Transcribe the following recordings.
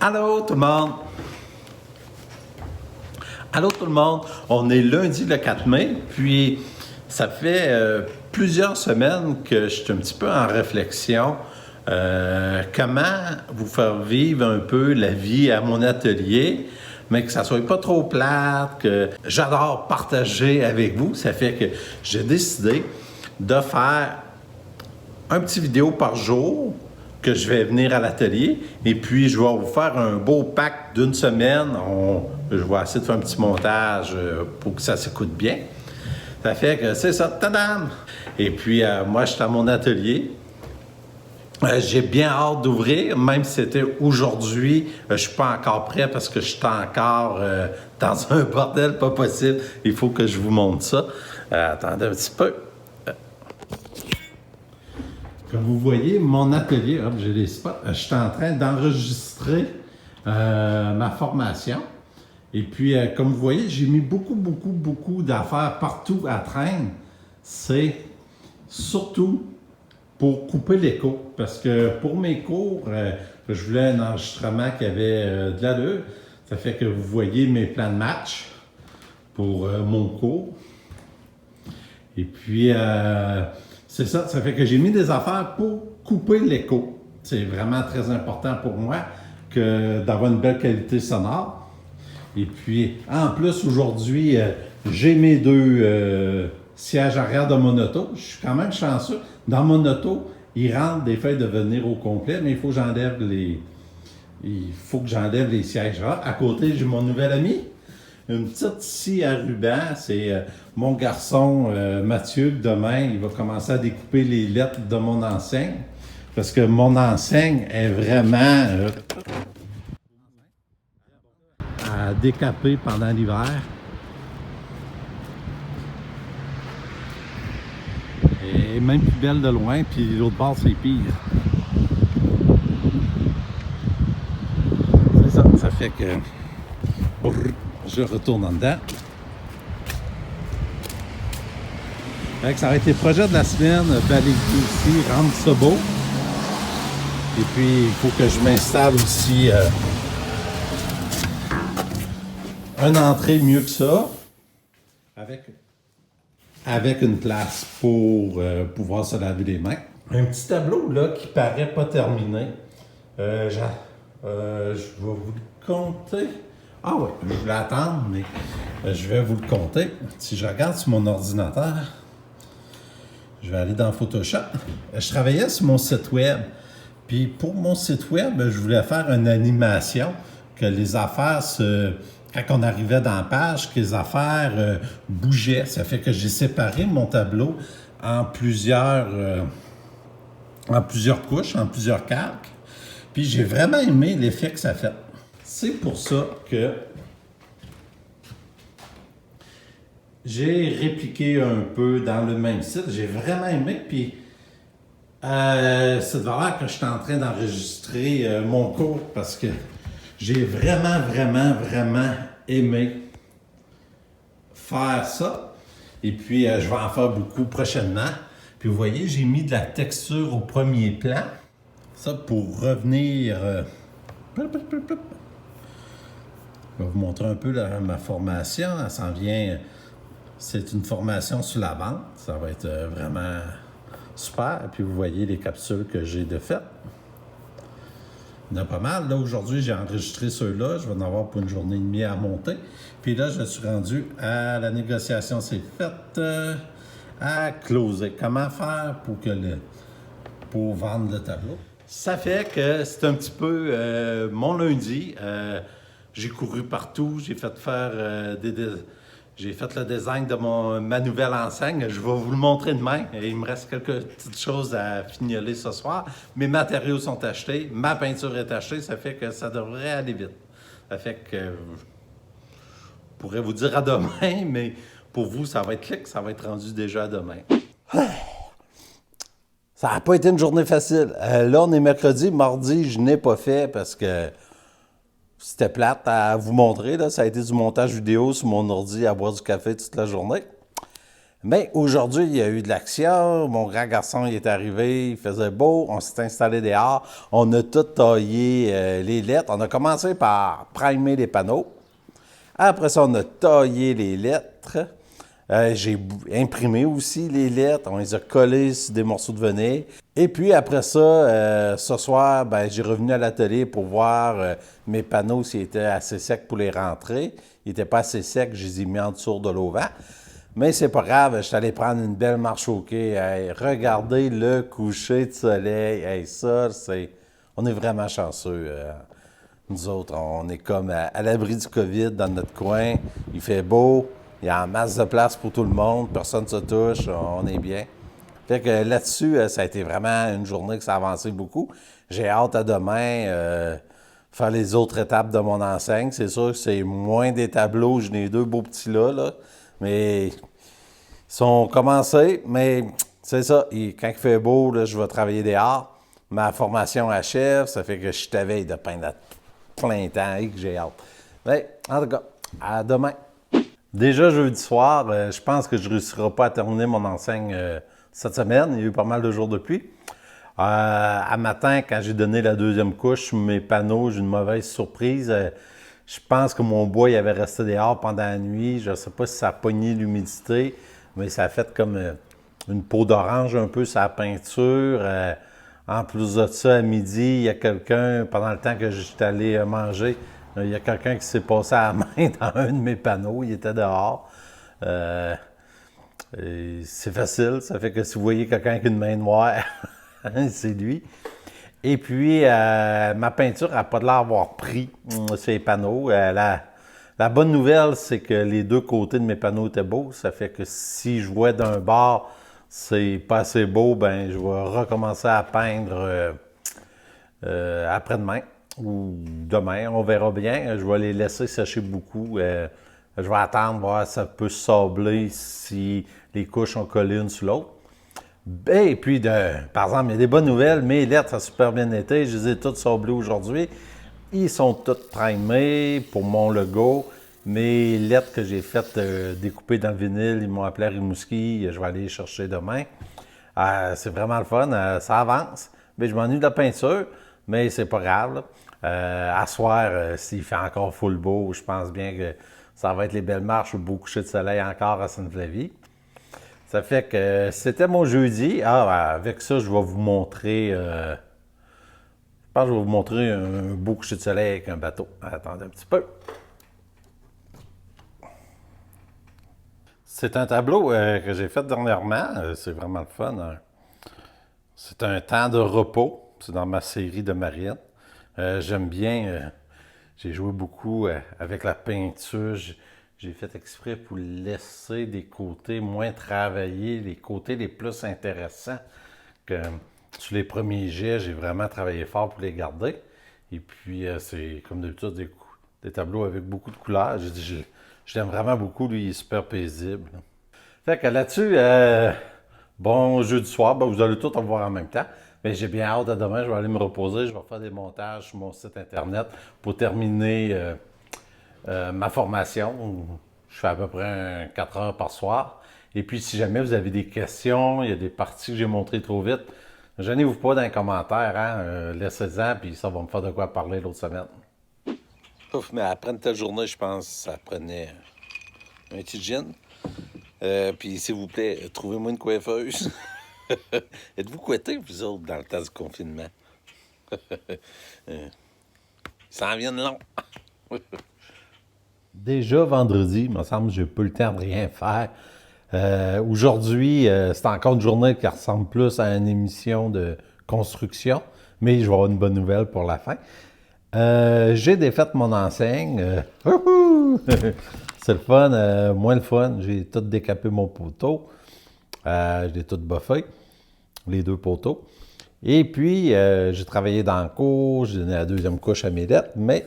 Allô tout le monde! Allô tout le monde! On est lundi le 4 mai, puis ça fait plusieurs semaines que je suis un petit peu en réflexion. Comment vous faire vivre un peu la vie à mon atelier, mais que ça soit pas trop plate, que j'adore partager avec vous. Ça fait que j'ai décidé de faire un petit vidéo par jour que je vais venir à l'atelier et puis je vais vous faire un beau pack d'une semaine. Je vais essayer de faire un petit montage pour que ça s'écoute bien. Ça fait que c'est ça, tadam! Et puis moi, je suis à mon atelier. J'ai bien hâte d'ouvrir, même si c'était aujourd'hui, je suis pas encore prêt parce que je suis encore dans un bordel pas possible. Il faut que je vous montre ça. Attendez un petit peu. Comme vous voyez, mon atelier, hop, j'ai les spots, je suis en train d'enregistrer ma formation. Et puis, comme vous voyez, j'ai mis beaucoup d'affaires partout à traîne. C'est surtout pour couper l'écho. Parce que pour mes cours, je voulais un enregistrement qui avait de l'allure. Ça fait que vous voyez mes plans de match pour mon cours. Et puis, c'est ça, ça fait que j'ai mis des affaires pour couper l'écho. C'est vraiment très important pour moi d'avoir une belle qualité sonore. Et puis, en plus, aujourd'hui, j'ai mes deux sièges arrière de mon auto. Je suis quand même chanceux. Dans mon auto, il rentre des feuilles de venir au complet, mais il faut que j'enlève les sièges. Ah, à côté, j'ai mon nouvel ami. Une petite scie à ruban, c'est mon garçon Mathieu. Demain, il va commencer à découper les lettres de mon enseigne. Parce que mon enseigne est vraiment à décaper pendant l'hiver. Et même plus belle de loin, puis l'autre bord, c'est pire. C'est ça, ça fait que je retourne en dedans. Fait que ça va être les projets de la semaine, balayer ici, rendre ça beau. Et puis, il faut que je m'installe aussi une entrée mieux que ça, avec une place pour pouvoir se laver les mains. Un petit tableau là qui paraît pas terminé. Je vais vous le compter. Ah oui, je voulais attendre, mais je vais vous le compter. Si je regarde sur mon ordinateur, je vais aller dans Photoshop. Je travaillais sur mon site web. Puis pour mon site web, je voulais faire une animation que les affaires quand on arrivait dans la page, que les affaires bougeaient. Ça fait que j'ai séparé mon tableau en plusieurs couches, en plusieurs calques. Puis j'ai vraiment aimé l'effet que ça fait. C'est pour ça que j'ai répliqué un peu dans le même site. J'ai vraiment aimé. Puis cette valeur que je suis en train d'enregistrer mon cours parce que j'ai vraiment aimé faire ça. Et puis, je vais en faire beaucoup prochainement. Puis, vous voyez, j'ai mis de la texture au premier plan. Ça, pour revenir... Je vais vous montrer un peu ma formation. Elle s'en vient... C'est une formation sur la vente. Ça va être vraiment super. Puis, vous voyez les capsules que j'ai de fait. Il y en a pas mal. Là, aujourd'hui, j'ai enregistré ceux-là. Je vais en avoir pour une journée et demie à monter. Puis là, je suis rendu à la négociation. C'est fait à closer. Comment faire pour vendre le tableau? Ça fait que c'est un petit peu mon lundi. J'ai couru partout. J'ai fait faire j'ai fait le design de ma nouvelle enseigne. Je vais vous le montrer demain. Il me reste quelques petites choses à fignoler ce soir. Mes matériaux sont achetés. Ma peinture est achetée. Ça fait que ça devrait aller vite. Ça fait que je pourrais vous dire à demain, mais pour vous, ça va être clic. Ça va être rendu déjà à demain. Ça n'a pas été une journée facile. Là, on est mercredi. Mardi, je n'ai pas fait parce que c'était plate à vous montrer. Là. Ça a été du montage vidéo sur mon ordi à boire du café toute la journée. Mais aujourd'hui, il y a eu de l'action. Mon grand garçon il est arrivé, il faisait beau, on s'est installé dehors. On a tout taillé les lettres. On a commencé par primer les panneaux. Après ça, on a taillé les lettres. J'ai imprimé aussi les lettres. On les a collées sur des morceaux de veneer. Et puis après ça, ce soir, ben, j'ai revenu à l'atelier pour voir mes panneaux s'ils étaient assez secs pour les rentrer. Ils n'étaient pas assez secs, je les ai mis en dessous de l'auvent. Mais c'est pas grave, je suis allé prendre une belle marche au quai. Hey, regardez le coucher de soleil. Hey, ça, c'est... On est vraiment chanceux. Nous autres, on est comme à l'abri du COVID dans notre coin. Il fait beau, il y a en masse de place pour tout le monde, personne ne se touche, on est bien. Fait que là-dessus, ça a été vraiment une journée que ça a avancé beaucoup. J'ai hâte à demain faire les autres étapes de mon enseigne. C'est sûr que c'est moins des tableaux, j'en ai deux beaux petits là. Mais ils sont commencés, mais c'est ça. Quand il fait beau, là, je vais travailler dehors. Ma formation achève, ça fait que je suis à veille de peindre à plein temps et que j'ai hâte. Mais en tout cas, à demain. Déjà jeudi soir, je pense que je ne réussirai pas à terminer mon enseigne cette semaine. Il y a eu pas mal de jours de pluie. À matin, quand j'ai donné la deuxième couche sur mes panneaux, j'ai une mauvaise surprise. Je pense que mon bois il avait resté dehors pendant la nuit. Je ne sais pas si ça a pogné l'humidité, mais ça a fait comme une peau d'orange un peu sur la peinture. En plus de ça, à midi, il y a quelqu'un, pendant le temps que j'étais allé manger, il y a quelqu'un qui s'est passé à la main dans un de mes panneaux. Il était dehors. C'est facile. Ça fait que si vous voyez quelqu'un avec une main noire, c'est lui. Et puis, ma peinture n'a pas de l'air d'avoir pris ces panneaux. La bonne nouvelle, c'est que les deux côtés de mes panneaux étaient beaux. Ça fait que si je vois d'un bord, c'est pas assez beau, ben je vais recommencer à peindre après-demain ou demain. On verra bien. Je vais les laisser sécher beaucoup. Je vais attendre, voir si ça peut sabler si les couches sont collées une sur l'autre. Et puis, par exemple, il y a des bonnes nouvelles. Mes lettres, ça a super bien été. Je les ai toutes sablées aujourd'hui. Ils sont toutes primées pour mon logo. Mes lettres que j'ai faites découper dans le vinyle, ils m'ont appelé à Rimouski. Je vais aller les chercher demain. C'est vraiment le fun. Ça avance. Mais je m'ennuie de la peinture, mais c'est pas grave. À soir, s'il fait encore full beau, je pense bien que ça va être les belles marches ou beau coucher de soleil encore à Sainte-Flavie. Ça fait que c'était mon jeudi. Avec ça, je vais vous montrer... je pense que je vais vous montrer un beau coucher de soleil avec un bateau. Attendez un petit peu. C'est un tableau que j'ai fait dernièrement. C'est vraiment le fun. C'est un temps de repos. C'est dans ma série de marine. J'aime bien... j'ai joué beaucoup avec la peinture. J'ai fait exprès pour laisser des côtés moins travaillés, les côtés les plus intéressants. Que sur les premiers jets, j'ai vraiment travaillé fort pour les garder. Et puis, c'est comme d'habitude des tableaux avec beaucoup de couleurs. Je l'aime vraiment beaucoup, lui, il est super paisible. Fait que là-dessus, bon jeudi soir, vous allez tout en voir en même temps. Mais j'ai bien hâte à demain, je vais aller me reposer, je vais faire des montages sur mon site internet pour terminer ma formation. Je fais à peu près 4 heures par soir. Et puis, si jamais vous avez des questions, il y a des parties que j'ai montrées trop vite, gênez-vous pas dans les commentaires, hein? Laissez-en, puis ça va me faire de quoi parler l'autre semaine. Ouf, mais après une telle journée, je pense que ça prenait un petit gin. Puis, s'il vous plaît, trouvez-moi une coiffeuse. Êtes-vous couettés, vous autres, dans le temps du confinement? Ils s'en viennent long. Déjà vendredi, il me semble que j'ai pas le temps de rien faire. Aujourd'hui, c'est encore une journée qui ressemble plus à une émission de construction, mais je vais avoir une bonne nouvelle pour la fin. J'ai défait mon enseigne. C'est le fun, moins le fun. J'ai tout décapé mon poteau. Je l'ai tout buffé, les deux poteaux. Et puis, j'ai travaillé dans le cours, j'ai donné la deuxième couche à mes lettres, mais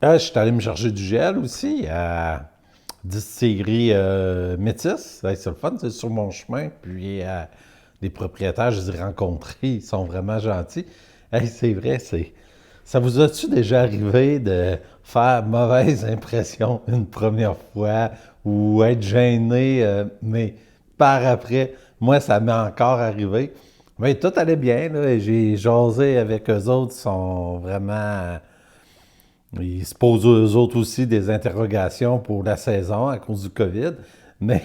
je suis allé me chercher du gel aussi à Distillerie Métis. C'est le fun, c'est sur mon chemin. Puis, les propriétaires, je les ai rencontrés, ils sont vraiment gentils. C'est vrai, Ça vous a-tu déjà arrivé de faire mauvaise impression une première fois ou être gêné, mais par après, moi, ça m'est encore arrivé. Mais tout allait bien, là. J'ai jasé avec eux autres, ils sont vraiment. Ils se posent eux autres aussi des interrogations pour la saison à cause du COVID. Mais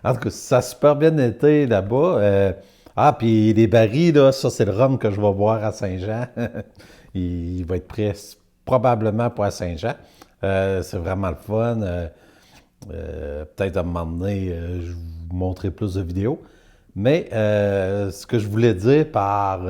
en tout cas, ça a super bien été là-bas. Puis les barils, là, ça, c'est le rhum que je vais boire à Saint-Jean. Il va être prêt probablement pour à Saint-Jean. C'est vraiment le fun. Peut-être à un moment donné, je vous montrerai plus de vidéos. Mais ce que je voulais dire par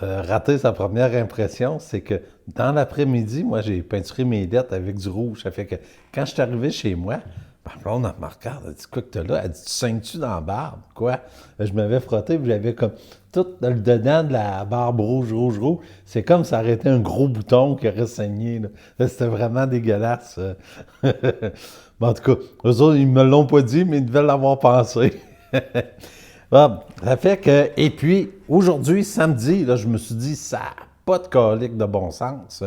rater sa première impression, c'est que dans l'après-midi, moi, j'ai peinturé mes lettres avec du rouge. Ça fait que quand je suis arrivé chez moi, ma blonde elle me regarde, elle dit quoi que t'as là? Elle dit, tu saignes-tu dans la barbe? Quoi? Je m'avais frotté, puis j'avais comme tout dans le dedans de la barbe rouge, rouge, rouge. C'est comme ça aurait été un gros bouton qui aurait saigné. C'était vraiment dégueulasse. Mais en tout cas, eux autres, ils me l'ont pas dit, mais ils devaient l'avoir pensé. Bon, ça fait que, et puis, aujourd'hui, samedi, là, je me suis dit, ça n'a pas de colique de bon sens.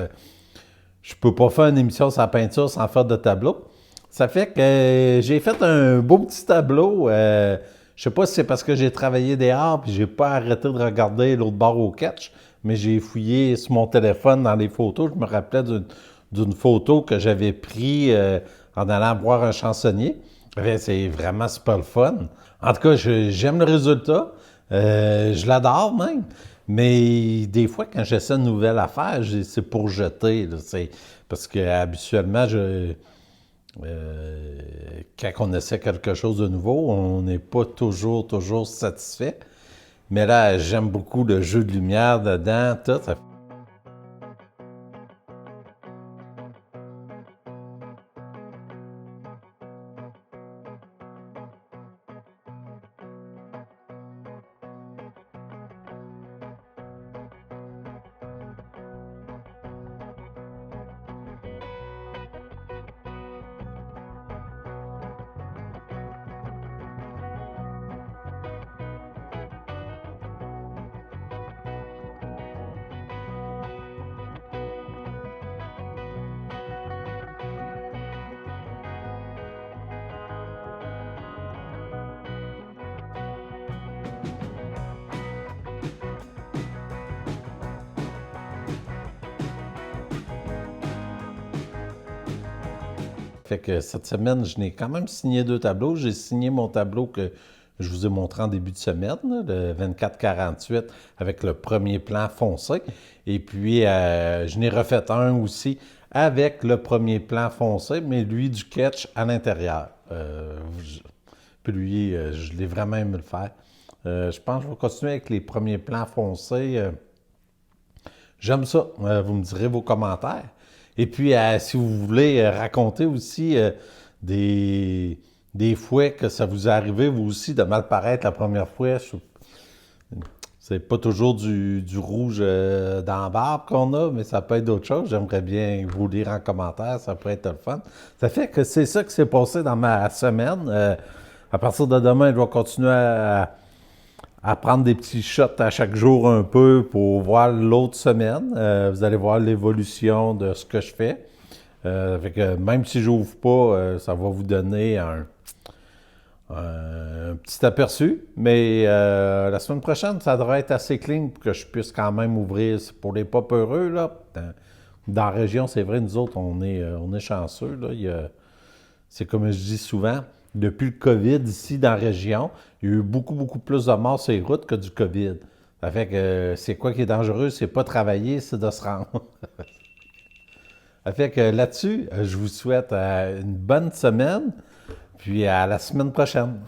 Je peux pas faire une émission sur la peinture sans faire de tableau. Ça fait que j'ai fait un beau petit tableau. Je sais pas si c'est parce que j'ai travaillé dehors puis j'ai pas arrêté de regarder l'autre bord au catch, mais j'ai fouillé sur mon téléphone dans les photos. Je me rappelais d'une photo que j'avais prise en allant voir un chansonnier. C'est vraiment super le fun. En tout cas, j'aime le résultat. Je l'adore même. Mais des fois, quand j'essaie une nouvelle affaire, c'est pour jeter. Là, parce que habituellement, quand on essaie quelque chose de nouveau, on n'est pas toujours satisfait. Mais là, j'aime beaucoup le jeu de lumière dedans, tout. Fait que cette semaine, je n'ai quand même signé 2 tableaux. J'ai signé mon tableau que je vous ai montré en début de semaine, là, le 24-48, avec le premier plan foncé. Et puis, je n'ai refait un aussi avec le premier plan foncé, mais lui, du catch à l'intérieur. Puis lui, je l'ai vraiment aimé le faire. Je pense que je vais continuer avec les premiers plans foncés. J'aime ça. Vous me direz vos commentaires. Et puis, si vous voulez raconter aussi des fois que ça vous est arrivé, vous aussi, de mal paraître la première fois, c'est pas toujours du rouge dans la barbe qu'on a, mais ça peut être d'autres choses. J'aimerais bien vous lire en commentaire, ça peut être le fun. Ça fait que c'est ça qui s'est passé dans ma semaine. À partir de demain, je vais continuer à prendre des petits shots à chaque jour un peu pour voir l'autre semaine. Vous allez voir l'évolution de ce que je fais. Fait que même si je n'ouvre pas, ça va vous donner un petit aperçu. Mais la semaine prochaine, ça devrait être assez clean pour que je puisse quand même ouvrir. Pour les pas peureux, là, dans la région, c'est vrai, nous autres, on est chanceux. Là. C'est comme je dis souvent, depuis le COVID, ici, dans la région, il y a eu beaucoup plus de morts sur les routes que du COVID. Ça fait que c'est quoi qui est dangereux? C'est pas travailler, c'est de se rendre. Ça fait que là-dessus, je vous souhaite une bonne semaine, puis à la semaine prochaine.